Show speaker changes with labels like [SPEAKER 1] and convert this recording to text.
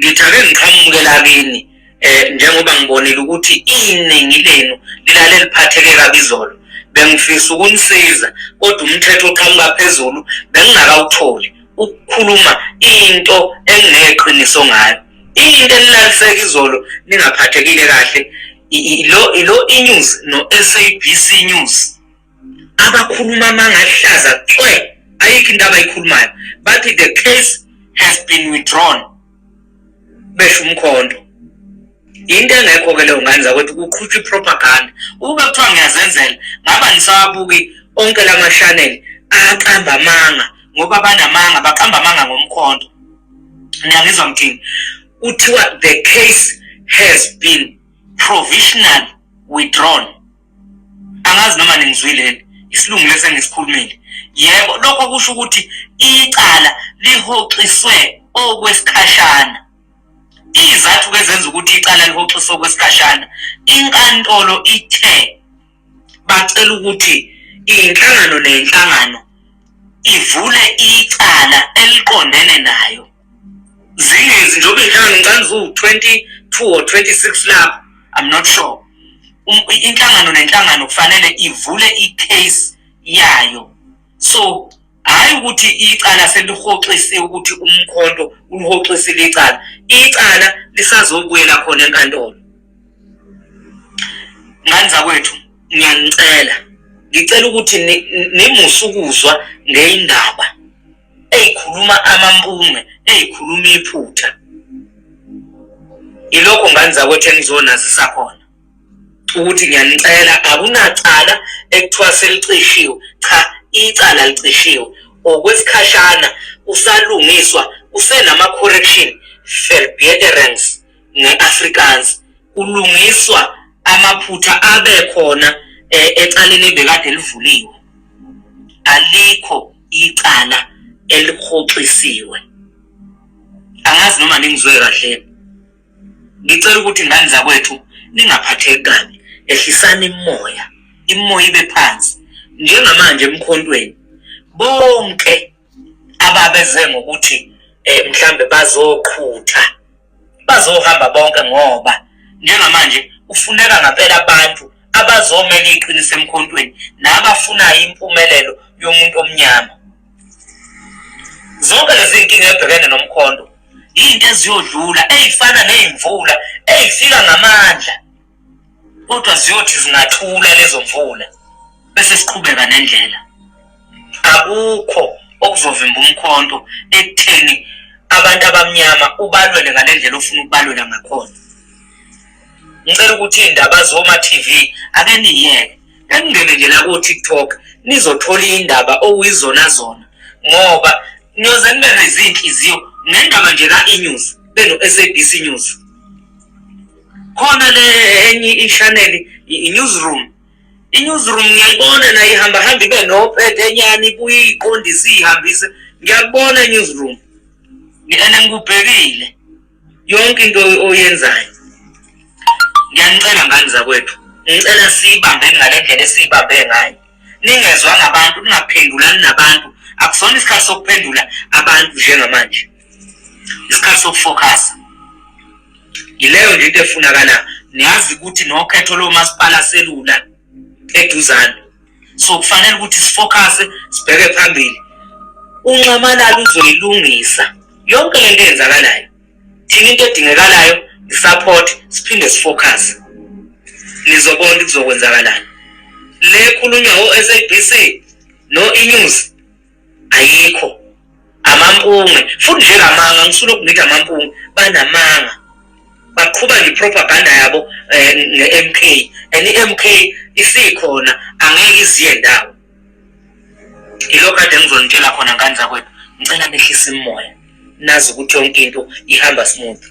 [SPEAKER 1] ngithi ake ngiqhamukela kini njengoba ngibonile ukuthi iningi lenu lilale liphatheke kabi izolo. Bengifisa ukunisiza kodwa umthetho oqhamuka phezulu bengingakawutholi ukukhuluma into engineqiniso ngayo. Into enilaliseka izolo ningaphathekile kahle ilo inews no SABC News abakhuluma amangahlaza cwe ayikho into abayikhulumayo bathi the case has been withdrawn besho umkhonto. Into engekho ke leyo ngane zakwethu kuqhutshwa propaganda. Ukuba kuthiwa ngiyazenzela ngaba nisawabuki onke lama channel aqamba amanga ngoba banamanga baqamba amanga ngomkhonto. Ngiyangizwa mthini uthiwa the case has been provisionally withdrawn. Angazi noma ningizwile isilungu lesengisikhulumile. Yebo lokho kusho ukuthi icala lihoxiswe okwesikhashana. Izathu kezenza ukuthi icala lihoxiswe okwesikhashana inkantolo ithe bacela ukuthi inhlangano nenhlangano ivule icala eliqondene nayo. Zilezi njengoba inhlangano ngicela zu-22 or 26 lapho I'm not sure. Inhlangano nenhlangano kufanele ivule icase yayo. So hayi ukuthi icala selihoxisiwe ukuthi umkhonto ulihoxisile icala lisazobuyela khona enkantolo. Ngani zakwethu ngicela ukuthi nimusukuzwa ngeindaba ezikhuluma amampunge ezikhuluma iphutha. Ilokho ngani zakwethu engizonazisa khona ukuthi ngiyanicela akunacala ekuthiwa selicishiwe. Cha, icala licishiwe okwesikhashana usalungiswa usenama correction verbetterings ngeAfrikaans kulungiswa amaphutha abe khona ecaleni bekade livuliwe. Alikho icala elihoxisiwe. Angazi noma ningizwe kahle. Ngicela ukuthi ngani zakwethu ningaphatheki kabi ehlisani imoya ibe phansi. Njengamanje emkhontweni bonke ababeze ngokuthi mhlambe bazoqhutha bazohamba bonke ngoba njengamanje ufuneka ngampela abantu abazomela iqiniso emkhontweni nabafuna impumelelo yomuntu omnyama. Zonke lezi inkinga ebhekene nomkhonto into eziyodlula ezifana nezimvula ezifika ngamandla kodwa ziyothi zingathula lezo mvula bese siqhubeka nendlela. Akukho okuzovimba umkhonto ekutheni abantu abamnyama ubalwele ngalendlela ofuna ukubalwela ngakhona. Ngicela ukuthi indaba zoma TV ake niyeke engene nje la ku TikTok nizothola indaba okuyizona zona ngoba niyoze nibe nezinhliziyo nendaba nje la inews beno SABC News khona le enye ichannel iNewsroom. iNewsroom ngiyayibona nayo ihamba ibe nophethe enyani ibuye iqondise ihambise. Ngiyakubona iNewsroom ngikubhekile yonke into oyenzayo. Ngiyanicela ngani zakwethu ngicela sibambe ngalendlela esibambe ngayo. Ningezwa ngabantu ningaphendulani nabantu. Akusona isikhathi sokuphendula abantu njengamanje. Isikhathi sokufocus. Ileyo nje into efunakala. Niyazi ukuthi nokhetho lo masipala selula eduzane. So kufanele ukuthi sifocus sibheke phambili. Unxamalalo uzoyilungisa yonke lento eyenzakalayo. Thina into edingekalayo isupport siphinde sifocus. Nizobona kuzokwenzakalani. Le khulunywa oSABC no inews ayikho. Amampunge futhi njengamanga ngisulo kungithi amampunge banamanga. Baqhuba ngepropaganda yabo ngeMK and iMK isikhona angeke iziye ndawo. Ilokho kade ngizonitshela khona ngani zakwethu ngicela nehlisa imoya nazi ukuthi yonke into ihamba smooth.